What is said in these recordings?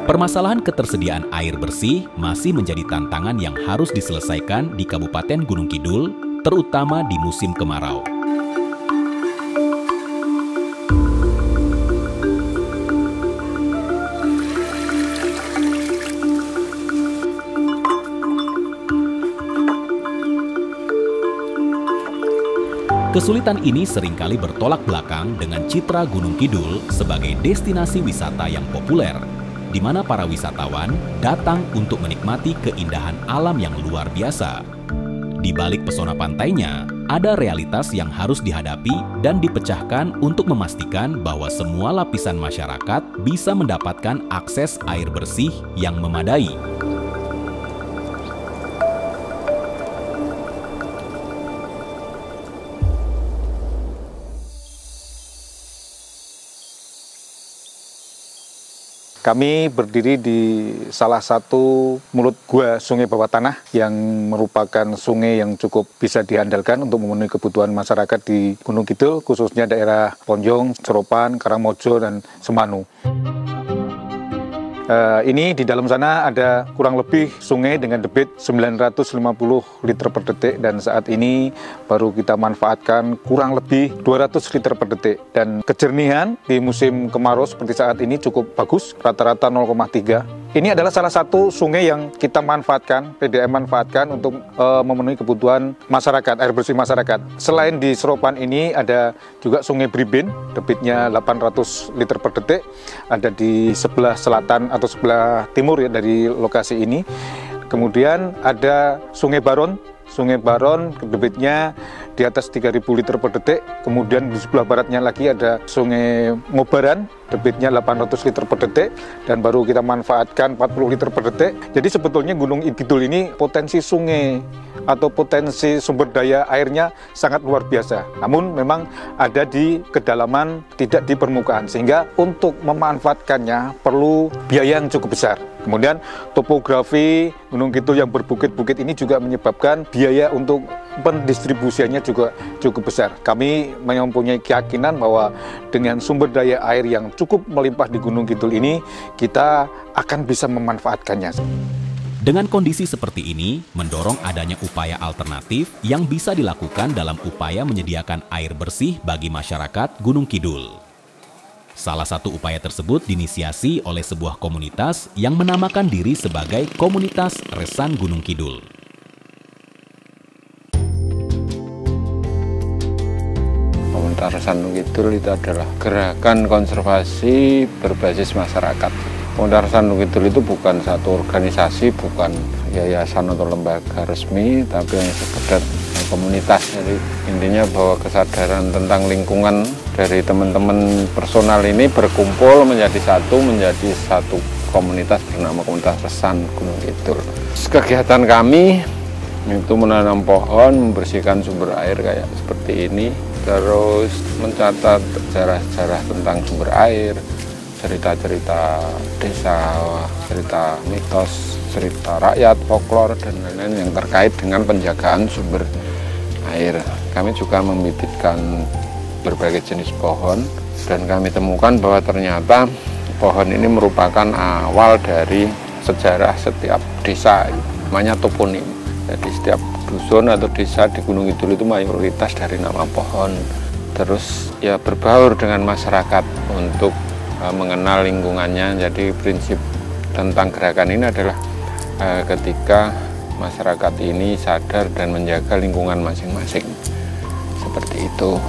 Permasalahan ketersediaan air bersih masih menjadi tantangan yang harus diselesaikan di Kabupaten Gunung Kidul, terutama di musim kemarau. Kesulitan ini seringkali bertolak belakang dengan citra Gunung Kidul sebagai destinasi wisata yang populer, di mana para wisatawan datang untuk menikmati keindahan alam yang luar biasa. Di balik pesona pantainya, ada realitas yang harus dihadapi dan dipecahkan untuk memastikan bahwa semua lapisan masyarakat bisa mendapatkan akses air bersih yang memadai. Kami berdiri di salah satu mulut gua Sungai Bawah Tanah yang merupakan sungai yang cukup bisa diandalkan untuk memenuhi kebutuhan masyarakat di Gunung Kidul, khususnya daerah Ponjong, Seropan, Karangmojo, dan Semanu. Ini di dalam sana ada kurang lebih sungai dengan debit 950 liter per detik, dan saat ini baru kita manfaatkan kurang lebih 200 liter per detik. Dan kejernihan di musim kemarau seperti saat ini cukup bagus, rata-rata 0,3. Ini adalah salah satu sungai yang kita manfaatkan, PDAM manfaatkan untuk memenuhi kebutuhan masyarakat, air bersih masyarakat. Selain di Seropan ini ada juga Sungai Bribin, debitnya 800 liter per detik, ada di sebelah selatan atau sebelah timur ya dari lokasi ini. Kemudian ada Sungai Baron, debitnya di atas 3.000 liter per detik. Kemudian di sebelah baratnya lagi ada Sungai Mobaran, debitnya 800 liter per detik, dan baru kita manfaatkan 40 liter per detik. Jadi sebetulnya Gunung Kidul ini potensi sungai atau potensi sumber daya airnya sangat luar biasa. Namun memang ada di kedalaman, tidak di permukaan, sehingga untuk memanfaatkannya perlu biaya yang cukup besar. Kemudian topografi Gunung Kidul yang berbukit-bukit ini juga menyebabkan biaya untuk pendistribusiannya juga cukup besar. Kami mempunyai keyakinan bahwa dengan sumber daya air yang cukup melimpah di Gunung Kidul ini, kita akan bisa memanfaatkannya. Dengan kondisi seperti ini, mendorong adanya upaya alternatif yang bisa dilakukan dalam upaya menyediakan air bersih bagi masyarakat Gunung Kidul. Salah satu upaya tersebut diinisiasi oleh sebuah komunitas yang menamakan diri sebagai Komunitas Resan Gunung Kidul. Komunitas Resan Gunung Kidul itu adalah gerakan konservasi berbasis masyarakat. Komunitas Resan Gunung Kidul itu bukan satu organisasi, bukan yayasan atau lembaga resmi, tapi hanya sekedar komunitas. Jadi intinya bahwa kesadaran tentang lingkungan dari teman-teman personal ini berkumpul menjadi satu komunitas bernama Komunitas Resan Gunung Kidul. Kegiatan kami itu menanam pohon, membersihkan sumber air kayak seperti ini, terus mencatat sejarah-sejarah tentang sumber air, cerita-cerita desa, cerita mitos, cerita rakyat, folklor, dan lain-lain yang terkait dengan penjagaan sumber air. Kami juga membibitkan berbagai jenis pohon, dan kami temukan bahwa ternyata pohon ini merupakan awal dari sejarah setiap desa, namanya toponim. Jadi setiap dusun atau desa di Gunung Kidul itu mayoritas dari nama pohon. Terus ya berbaur dengan masyarakat untuk mengenal lingkungannya. Jadi prinsip tentang gerakan ini adalah ketika masyarakat ini sadar dan menjaga lingkungan masing-masing. Seperti itu.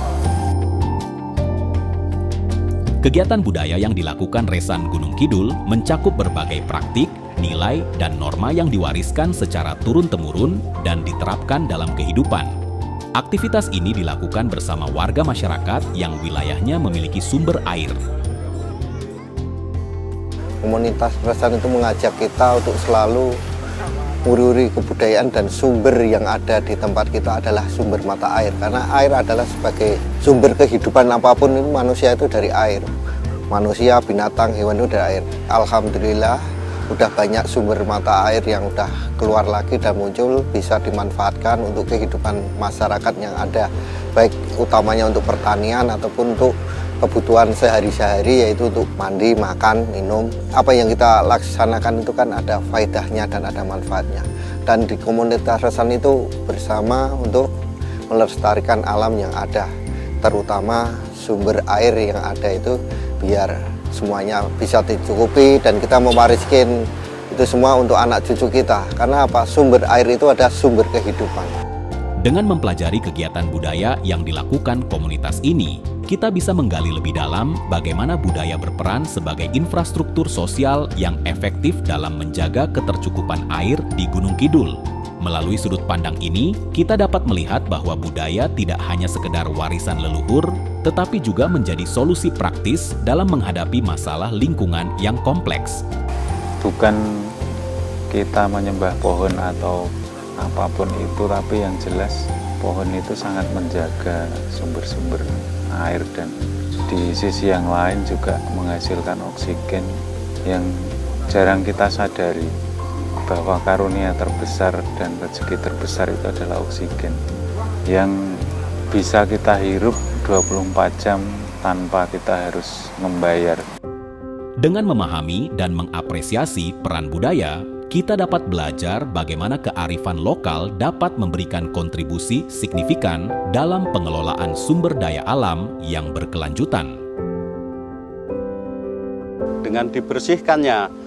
Kegiatan budaya yang dilakukan Resan Gunung Kidul mencakup berbagai praktik, nilai, dan norma yang diwariskan secara turun-temurun dan diterapkan dalam kehidupan. Aktivitas ini dilakukan bersama warga masyarakat yang wilayahnya memiliki sumber air. Komunitas Resan itu mengajak kita untuk selalu uri-uri kebudayaan, dan sumber yang ada di tempat kita adalah sumber mata air. Karena air adalah sebagai sumber kehidupan apapun, manusia itu dari air. Manusia, binatang, hewan itu dari air. Alhamdulillah udah banyak sumber mata air yang udah keluar lagi dan muncul, bisa dimanfaatkan untuk kehidupan masyarakat yang ada, baik utamanya untuk pertanian ataupun untuk kebutuhan sehari-hari, yaitu untuk mandi, makan, minum. Apa yang kita laksanakan itu kan ada faedahnya dan ada manfaatnya. Dan di komunitas Resan itu bersama untuk melestarikan alam yang ada, terutama sumber air yang ada itu, biar semuanya bisa dicukupi dan kita mewariskan itu semua untuk anak cucu kita. Karena apa? Sumber air itu adalah sumber kehidupan. Dengan mempelajari kegiatan budaya yang dilakukan komunitas ini, kita bisa menggali lebih dalam bagaimana budaya berperan sebagai infrastruktur sosial yang efektif dalam menjaga ketercukupan air di Gunung Kidul. Melalui sudut pandang ini, kita dapat melihat bahwa budaya tidak hanya sekedar warisan leluhur, tetapi juga menjadi solusi praktis dalam menghadapi masalah lingkungan yang kompleks. Bukan kita menyembah pohon atau apapun itu, tapi yang jelas pohon itu sangat menjaga sumber-sumber air dan di sisi yang lain juga menghasilkan oksigen yang jarang kita sadari, bahwa karunia terbesar dan rezeki terbesar itu adalah oksigen yang bisa kita hirup 24 jam tanpa kita harus membayar. Dengan memahami dan mengapresiasi peran budaya, kita dapat belajar bagaimana kearifan lokal dapat memberikan kontribusi signifikan dalam pengelolaan sumber daya alam yang berkelanjutan. Dengan dibersihkannya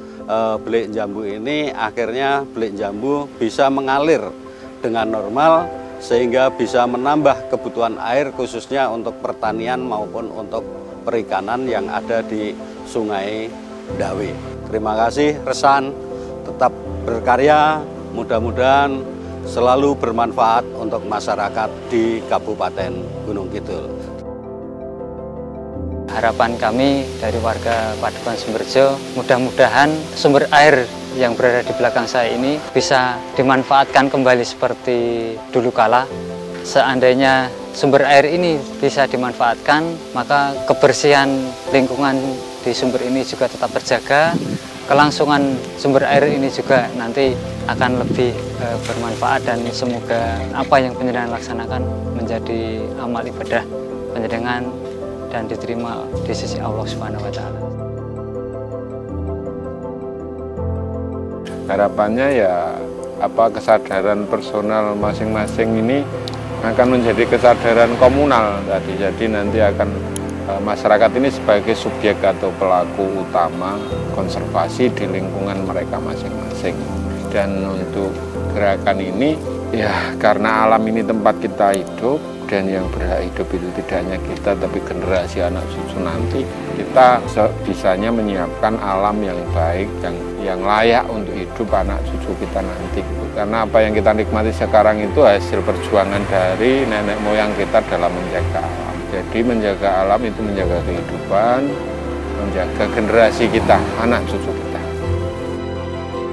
Belik Jambu ini, akhirnya Belik Jambu bisa mengalir dengan normal sehingga bisa menambah kebutuhan air khususnya untuk pertanian maupun untuk perikanan yang ada di Sungai Dawe. Terima kasih Resan, tetap berkarya, mudah-mudahan selalu bermanfaat untuk masyarakat di Kabupaten Gunung Kidul. Harapan kami dari warga Padukuhan Sumberjo, mudah-mudahan sumber air yang berada di belakang saya ini bisa dimanfaatkan kembali seperti dulu kala. Seandainya sumber air ini bisa dimanfaatkan, maka kebersihan lingkungan di sumber ini juga tetap terjaga. Kelangsungan sumber air ini juga nanti akan lebih bermanfaat dan semoga apa yang penjenengan laksanakan menjadi amal ibadah penjenengan dan diterima di sisi Allah Subhanahu wa Ta'ala. Harapannya ya kesadaran personal masing-masing ini akan menjadi kesadaran komunal tadi. Jadi nanti akan masyarakat ini sebagai subjek atau pelaku utama konservasi di lingkungan mereka masing-masing. Dan untuk gerakan ini ya karena alam ini tempat kita hidup, dan yang berhak hidup itu tidak hanya kita tapi generasi anak cucu nanti, kita sebisanya menyiapkan alam yang baik, yang layak untuk hidup anak cucu kita nanti. Karena apa yang kita nikmati sekarang itu hasil perjuangan dari nenek moyang kita dalam menjaga alam. Jadi menjaga alam itu menjaga kehidupan, menjaga generasi kita, anak cucu kita.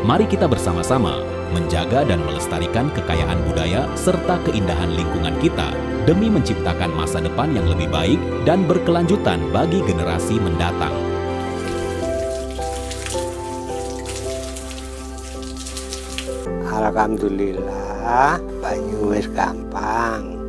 Mari kita bersama-sama menjaga dan melestarikan kekayaan budaya serta keindahan lingkungan kita demi menciptakan masa depan yang lebih baik dan berkelanjutan bagi generasi mendatang. Alhamdulillah, banyu wis gampang.